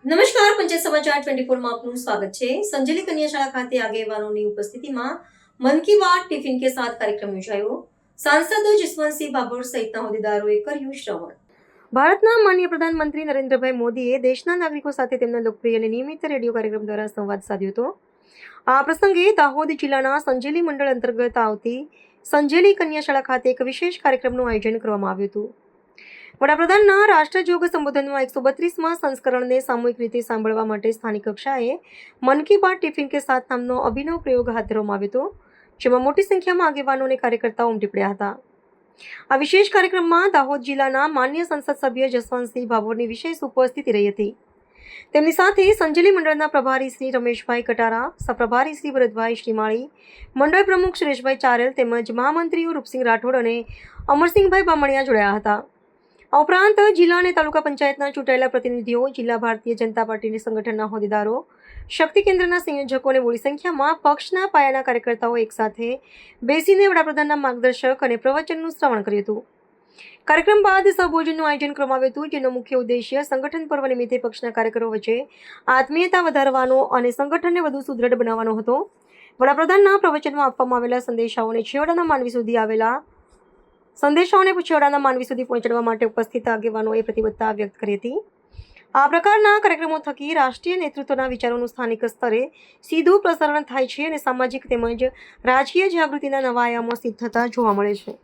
નમસ્કાર, પંચાયત સમાચાર 24 માં આપનું સ્વાગત છે। સંજેલી કન્યા શાળા ખાતે આગેવાનોની ઉપસ્થિતિમાં મન કી બાત ટિફિન કે સાથ કાર્યક્રમ યોજાયો। સાંસદ જસવંતસિંહ ભાભોર સહિતના હોદ્દેદારોએ કર્યું શ્રવણ। ભારતના માનનીય પ્રધાનમંત્રી નરેન્દ્રભાઈ મોદીએ દેશના નાગરિકો સાથે તેમના લોકપ્રિય અને નિયમિત રેડિયો કાર્યક્રમ દ્વારા સંવાદ સાધ્યો હતો। આ પ્રસંગે દાહોદ જિલ્લાના સંજેલી મંડળ અંતર્ગત આવતી સંજેલી કન્યા શાળા ખાતે એક વિશેષ કાર્યક્રમનું આયોજન કરવામાં આવ્યું હતું। વડાપ્રધાનના રાષ્ટ્રજોગ સંબોધનમાં 132માં સંસ્કરણને સામૂહિક રીતે સાંભળવા માટે સ્થાનિક કક્ષાએ મન કી બાત ટિફિન કે સાથ નામનો અભિનવ પ્રયોગ હાથ ધરવામાં આવ્યો હતો, જેમાં મોટી સંખ્યામાં આગેવાનો અને કાર્યકર્તાઓ ઉમટી પડ્યા હતા। આ વિશેષ કાર્યક્રમમાં દાહોદ જિલ્લાના માન્ય સંસદ સભ્ય જસવંતસિંહ ભાભોરની વિશેષ ઉપસ્થિતિ રહી હતી। તેમની સાથે સંજેલી મંડળના પ્રભારી શ્રી રમેશભાઈ કટારા, સહપ્રભારી શ્રી ભરતભાઈ શ્રીમાળી, મંડળ પ્રમુખ સુરેશભાઈ ચારેલ તેમજ મહામંત્રીઓ રૂપસિંહ રાઠોડ અને અમરસિંહભાઈ બામણિયા જોડાયા હતા। આ ઉપરાંત જિલ્લા અને તાલુકા પંચાયતના ચૂંટાયેલા પ્રતિનિધિઓ, જિલ્લા ભારતીય જનતા પાર્ટીની સંગઠનના હોદ્દેદારો, શક્તિ કેન્દ્રના સંયોજકો અને મોટી સંખ્યામાં પક્ષના પાયાના કાર્યકર્તાઓ એકસાથે બેસીને વડાપ્રધાનના માર્ગદર્શક અને પ્રવચનનું શ્રવણ કર્યું હતું। કાર્યક્રમ બાદ સહભોજનનું આયોજન કરવામાં આવ્યું હતું, જેનો મુખ્ય ઉદ્દેશ્ય સંગઠન પર્વ નિમિત્તે પક્ષના કાર્યકરો વચ્ચે આત્મીયતા વધારવાનો અને સંગઠનને વધુ સુદૃઢ બનાવવાનો હતો। વડાપ્રધાનના પ્રવચનમાં આપવામાં આવેલા સંદેશાઓને છેવાડાના માનવી સુધી પહોંચાડવા માટે ઉપસ્થિત આગેવાનોએ પ્રતિબદ્ધતા વ્યક્ત કરી હતી। આ પ્રકારના કાર્યક્રમો થકી રાષ્ટ્રીય નેતૃત્વના વિચારોનું સ્થાનિક સ્તરે સીધું પ્રસારણ થાય છે અને સામાજિક તેમજ રાજકીય જાગૃતિના નવા આયામો સિદ્ધ થતા જોવા મળે છે।